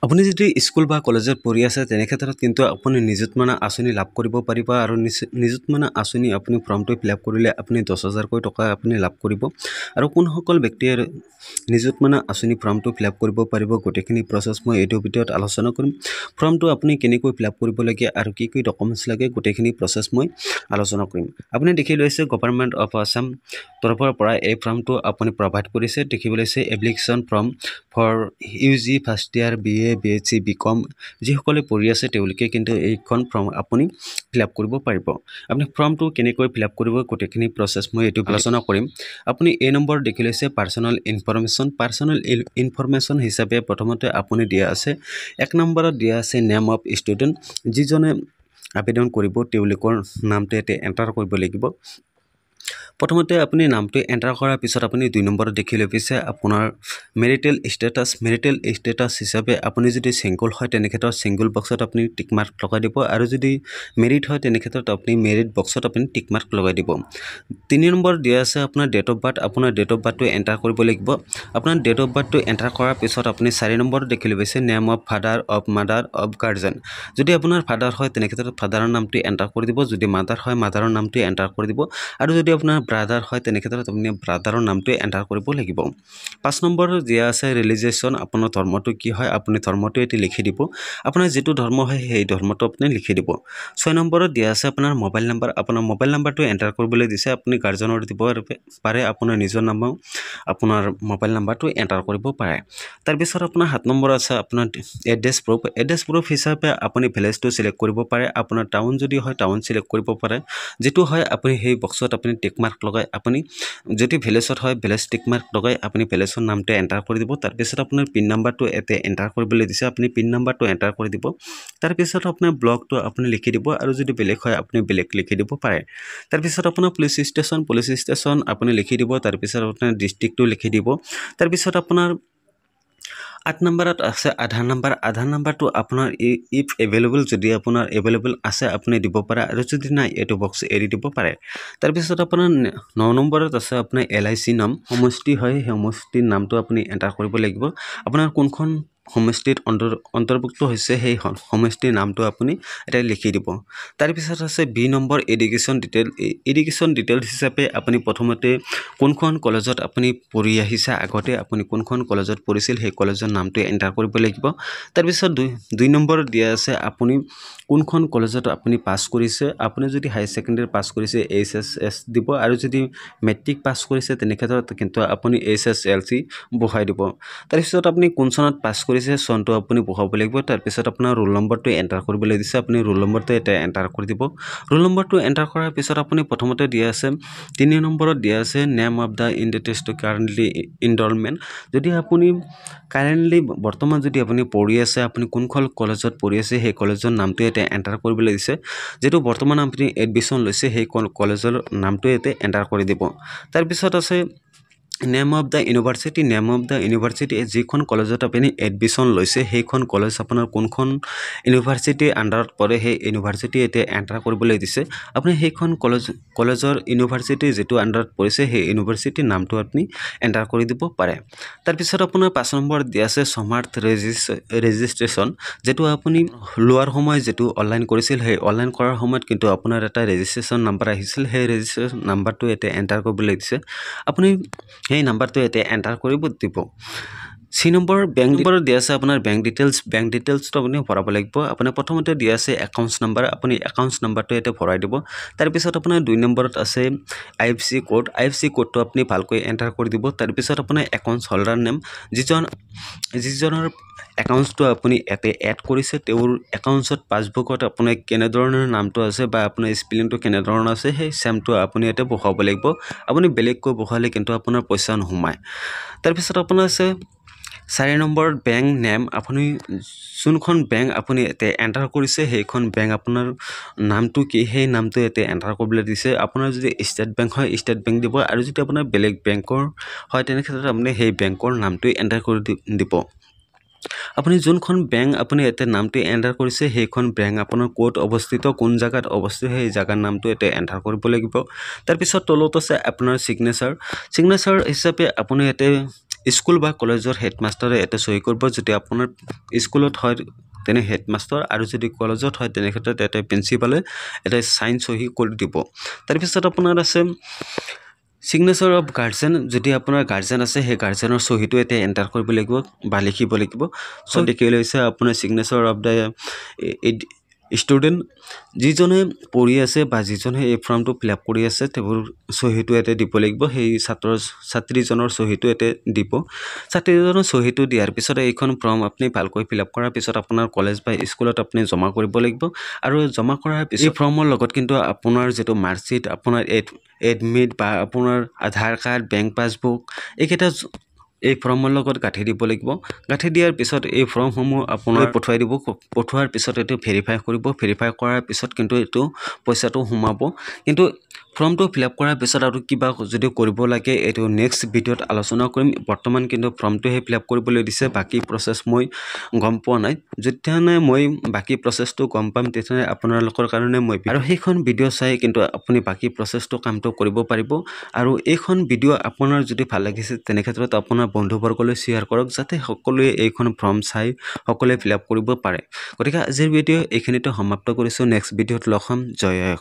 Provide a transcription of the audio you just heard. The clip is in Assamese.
আপুনি যদি স্কুল বা কলেজত পঢ়ি আছে তেনে ক্ষেত্ৰত কিন্তু আপুনি নিযুতমানা আঁচনি লাভ কৰিব পাৰিব আৰু নিযুতমানা আঁচনি আপুনি ফৰ্মটো ফিলআপ কৰিলে আপুনি 10,000কৈ টকা আপুনি লাভ কৰিব আৰু কোনসকল ব্যক্তিয়ে নিযুতমানা আঁচনি ফৰ্মটো ফিলআপ কৰিব পাৰিব গোটেইখিনি প্ৰচেছ মই এইটো ভিডিঅ'ত আলোচনা কৰিম ফৰ্মটো আপুনি কেনেকৈ ফিলআপ কৰিব লাগে আৰু কি কি ডকুমেণ্টছ লাগে গোটেইখিনি প্ৰচেছ মই আলোচনা কৰিম আপুনি দেখি লৈছে গভৰ্ণমেণ্ট অফ আসাম তৰফৰ পৰা এই ফৰ্মটো আপুনি প্ৰভাইড কৰিছে দেখিবলৈ আছে application form for UG first year BA BSc BCom যিসকলে পঢ়ি আছে তেওঁলোকে কিন্তু এইখন ফৰ্ম আপুনি ফিলআপ কৰিব পাৰিব আপুনি ফৰ্মটো কেনেকৈ ফিলআপ কৰিব গোটেইখিনি প্ৰচেছ মই এইটো আলোচনা কৰিম আপুনি এই নম্বৰ দেখি লৈছে পাৰ্সোনাল ইনফৰমেশ্যন হিচাপে প্ৰথমতে আপুনি দিয়া আছে এক নম্বৰত দিয়া আছে নেম অফ ষ্টুডেণ্ট যিজনে আবেদন কৰিব তেওঁলোকৰ নামটো এতে এন্টাৰ কৰিব লাগিব প্ৰথমতে আপুনি নামটো এন্টাৰ কৰাৰ পিছত আপুনি 2 নম্বৰত দেখি লৈছে আপোনাৰ মেৰিটেল ষ্টেটাস হিচাপে আপুনি যদি সিঙ্গল হয় তেনে ক্ষেত্ৰত সিঙ্গল বক্সত আপুনি টিক মাৰ্ক লগাই দিব আৰু যদি মেৰিট হয় তেনে ক্ষেত্ৰত আপুনি মেৰিট বক্সত আপুনি টিক মাৰ্ক লগাই দিব 3 নম্বৰ দিয়া আছে আপোনাৰ ডেট অফ বাৰ্থ আপোনাৰ ডেট অফ বাৰ্থটো এন্টাৰ কৰিব লাগিব আপোনাৰ ডেট অফ বাৰ্থটো এন্টাৰ কৰাৰ পিছত আপুনি 4 নম্বৰত দেখি লৈছে name of father of mother of guardian যদি আপোনাৰ ফাদাৰ হয় তেনে ক্ষেত্ৰত ফাদাৰৰ নামটো এন্টাৰ কৰি দিব যদি মাদাৰ হয় মাদাৰৰ নামটো এন্টাৰ কৰি দিব আৰু যদি আপোনাৰ ব্ৰাদাৰ হয় তেনে ক্ষেত্ৰত আপুনি ব্ৰাদাৰৰ নামটো এন্টাৰ কৰিব লাগিব 5 নম্বৰত দিয়া আছে ৰিলিজিয়ন আপোনাৰ ধৰ্মটো কি হয় আপুনি ধৰ্মটো এটি লিখি দিব আপোনাৰ যেটো ধৰ্ম হয় সেই ধৰ্মটো আপুনি লিখি দিব 6 নম্বৰত দিয়া আছে আপোনাৰ মোবাইল নাম্বাৰটো এন্টাৰ কৰিবলৈ দিছে আপুনি গাৰ্জেনৰ দিব পাৰে আপোনাৰ নিজৰ নাম আপোনাৰ মোবাইল নাম্বাৰটো এন্টাৰ কৰিব পাৰে তাৰ পিছত আপোনাৰ 7 নম্বৰ আছে আপোনাৰ এড্ৰেছ প্ৰুফ হিচাপে আপুনি ভিলেজটো সিলেক্ট কৰিব পাৰে আপোনাৰ টাউন যদি হয় টাউন সিলেক্ট কৰিব পাৰে যেটো হয় আপুনি সেই বক্সত আপুনি টিক মাৰ্ক লগাই আপুনি যদি ভিলেজত হয় ভিলেজ টিক মাৰ্ক লগাই আপুনি ভিলেজৰ নামটো এন্টাৰ কৰি দিব তাৰ পিছত আপোনাৰ পিন নাম্বাৰটো এতে এন্টাৰ কৰিবলৈ দিছে আপুনি পিন নাম্বাৰটো এন্টাৰ কৰি দিব তাৰ পিছত আপোনাৰ ব্লকটো আপুনি লিখি দিব আৰু যদি বেলেগ হয় আপুনি বেলেগ লিখি দিব পাৰে তাৰ পিছত আপোনাৰ পুলিশ ষ্টেচন আপুনি লিখি দিব তাৰ পিছত আপোনাৰ ডিস্ট্ৰিক্টটো লিখি দিব তাৰ পিছত আপোনাৰ 8 নম্বৰত আছে আধাৰ নাম্বাৰটো আপোনাৰ ইফ এভেইলেবল যদি আপোনাৰ এভেইলেবল আছে আপুনি দিব পাৰে আৰু যদি নাই এটো বক্স এৰি দিব পাৰে তাৰ পিছত আপোনাৰ 9 নম্বৰত আছে আপোনাৰ LIC নাম সমষ্টি হয় সমষ্টিৰ নামটো আপুনি এন্টাৰ কৰিব লাগিব আপোনাৰ কোনখন সমষ্টিত অন্তৰ্ভুক্ত হৈছে সেই সমষ্টিৰ নামটো আপুনি এটা লিখি দিব তাৰ পিছত আছে বি নম্বৰ এডুকেশ্যন ডিটেইল হিচাপে আপুনি প্ৰথমতে কোনখন কলেজত আপুনি পঢ়ি আহিছে আগতে আপুনি কোনখন কলেজত পঢ়িছিল সেই কলেজৰ নামটো এন্টাৰ কৰিব লাগিব তাৰ পিছত 2 নম্বৰত দিয়া আছে আপুনি কোনখন কলেজত আপুনি পাস কৰিছে আপুনি যদি হাই সেকেন্ডাৰী পাস কৰিছে HSS দিব আৰু যদি মেট্ৰিক পাস কৰিছে তেনে ক্ষেত্ৰত কিন্তু আপুনি HSLC বহাই দিব তাৰ পিছত আপুনি কোন চনত পাস কৰিছে চনটো আপুনি বহাব লাগিব তাৰ পিছত আপোনাৰ ৰোল নম্বৰটো এন্টাৰ কৰিবলৈ দিছে আপুনি ৰোল নম্বৰটো এটা এন্টাৰ কৰি দিব ৰোল নম্বৰটো এন্টাৰ কৰাৰ পিছত আপুনি প্ৰথমতে দিয়া আছে 3 নম্বৰত দিয়া আছে নেম অফ দা ইনডিটেষ্ট কাৰেন্টলি ইনৰলমেন্ট যদি আপুনি কাৰেন্টলি বৰ্তমান যদি আপুনি পঢ়ি আছে আপুনি কোনখন কলেজত পঢ়ি আছে সেই কলেজৰ নামটো এটা এন্টাৰ কৰিবলৈ দিছে যেটো বৰ্তমান আপুনি এডমিশন লৈছে সেই কলেজৰ নামটো এটা এন্টাৰ কৰি দিব তাৰ পিছত আছে নেম অফ দা ইউনিভাৰ্সিটি যিখন কলেজত আপুনি এডমিশন লৈছে সেইখন কলেজ আপোনাৰ কোনখন ইউনিভাৰ্সিটি আন্ডাৰত পৰে সেই ইউনিভাৰ্সিটি এতে এন্টাৰ কৰিবলৈ দিছে আপুনি সেইখন কলেজৰ ইউনিভাৰ্সিটি যেটো আন্ডাৰত পৰিছে সেই ইউনিভাৰ্সিটিৰ নামটো আপুনি এন্টাৰ কৰি দিব পাৰে তাৰ পিছত আপোনাৰ 5 নম্বৰ দিয়া আছে স্মাৰ্ট ৰেজিষ্ট্ৰেচন যেটো আপুনি লোৱাৰ সময় যেটো অনলাইন কৰিছিল সেই অনলাইন কৰাৰ সময়ত কিন্তু আপোনাৰ এটা ৰেজিষ্ট্ৰেচন নাম্বাৰ আহিছিল সেই ৰেজিষ্ট্ৰেচন নাম্বাৰটো এতে এন্টাৰ কৰিবলৈ দিছে আপুনি সেই নাম্বাৰটো এতে এন্টাৰ কৰিব দিব সি নম্বৰ বেংক নম্বৰত দিয়া আছে আপোনাৰ বেংক ডিটেইলছটো আপুনি ভৰাব লাগিব আপোনাৰ প্ৰথমতে দিয়া আছে একাউণ্টছ নাম্বাৰ আপুনি একাউণ্টছ নাম্বাৰটো এতে ভৰাই দিব তাৰ পিছত আপোনাৰ 2 নম্বৰত আছে IFSC কোডটো আপুনি ভালকৈ এন্টাৰ কৰি দিব তাৰ পিছত আপোনাৰ একাউণ্টছ হোল্ডাৰ নেম যিজনৰ একাউণ্টছটো আপুনি এতে এড কৰিছে তেওঁৰ একাউণ্টছত পাসবুকত আপোনাৰ কেনে ধৰণৰ নামটো আছে বা আপোনাৰ স্পেলিংটো কেনে ধৰণৰ আছে সেই সেমটো আপুনি এতে বহাব লাগিব আপুনি বেলেগকৈ বহালে কিন্তু আপোনাৰ পইচা নহমায় তাৰ পিছত আপোনাৰ আছে 4 নম্বৰত বেংক নেম আপুনি যোনখন বেংক আপুনি এতে এন্টাৰ কৰিছে সেইখন বেংক আপোনাৰ নামটো কি সেই নামটো এতে এন্টাৰ কৰিবলৈ দিছে আপোনাৰ যদি ষ্টেট বেংক হয় ষ্টেট বেংক দিব আৰু যদি আপোনাৰ বেলেগ বেংকৰ হয় তেনে ক্ষেত্ৰত আপুনি সেই বেংকৰ নামটো এন্টাৰ কৰি দিব আপুনি যোনখন বেংক আপুনি এতে নামটো এন্টাৰ কৰিছে সেইখন বেংক আপোনাৰ কোড অৱস্থিত কোন জায়গাত অৱস্থিত সেই জাগাৰ নামটো এতে এন্টাৰ কৰিব লাগিব তাৰ পিছত তলত আছে আপোনাৰ সিগনেচাৰ হিচাপে আপুনি এতে স্কুল বা কলেজৰ হেডমাষ্টাৰে এটা সহি কৰিব যদি আপোনাৰ স্কুলত হয় তেনে হেডমাষ্টাৰ আৰু যদি কলেজত হয় তেনে ক্ষেত্ৰত এটা প্ৰিন্সিপালে এটা সাইন সহি কৰি দিব তাৰ পিছত আপোনাৰ আছে সিগনেচাৰ অফ গাৰ্জেন যদি আপোনাৰ গাৰ্জেন আছে সেই গাৰ্জেনৰ সহিটো এটা এন্টাৰ কৰিব লাগিব বা লিখিব লাগিব সো দেখি লৈছে আপোনাৰ সিগনেচাৰ অফ দা ষ্টুডেন্ট যিজনে পঢ়ি আছে বা যিজনে এই ফৰ্মটো ফিলআপ কৰি আছে তেবোৰ সহিটো এটা দিব লাগিব সেই ছাত্ৰীজনৰ সহিটো এটা দিব ছাত্ৰীজনৰ সহিটো দিয়াৰ পিছত এইখন ফৰ্ম আপুনি ভালকৈ ফিলআপ কৰাৰ পিছত আপোনাৰ কলেজ বা স্কুলত আপুনি জমা কৰিব লাগিব আৰু জমা কৰাৰ পিছত এই ফৰ্মৰ লগত কিন্তু আপোনাৰ যেটো মাৰ্কশিট আপোনাৰ এডমিট বা আপোনাৰ আধাৰ কাৰ্ড বেংক পাছবুক এইকেইটা এই ফৰ্মৰ লগত গাঁঠি দিব লাগিব গাঁঠি দিয়াৰ পিছত এই ফৰ্মসমূহ আপোনাৰ পঠুৱাই দিব পঠুৱাৰ পিছত এটো ভেৰিফাই কৰিব ভেৰিফাই কৰাৰ পিছত কিন্তু এটো পইচাটো সোমাব কিন্তু ফৰ্মটো ফিলআপ কৰাৰ পিছত আৰু কিবা যদি কৰিব লাগে এটো নেক্সট ভিডিঅত আলোচনা কৰিম বৰ্তমান কিন্তু ফৰ্মটো হে ফিলআপ কৰিবলৈ দিছে বাকি প্ৰসেস মই গম পোৱা নাই যেতিয়ানে মই বাকি প্ৰসেসটো গম পাম তেতিয়ানে আপোনালোকৰ কাৰণে মই আৰু সেইখন ভিডিঅ চাই কিন্তু আপুনি বাকি প্ৰসেসটো কামটো কৰিব পাৰিব আৰু এইখন ভিডিঅ আপোনাৰ যদি ভাল লাগিছে তেনে ক্ষেত্ৰত আপোনাৰ বন্ধুবৰ্গলৈ শেয়াৰ কৰক যাতে সকলোৱে এইখন ফৰ্ম চাই সকলোৱে ফিলআপ কৰিব পাৰে গতিকে আজিৰ ভিডিঅ এইখিনিতে সমাপ্ত কৰিছো নেক্সট ভিডিঅত লগ হ'ম জয়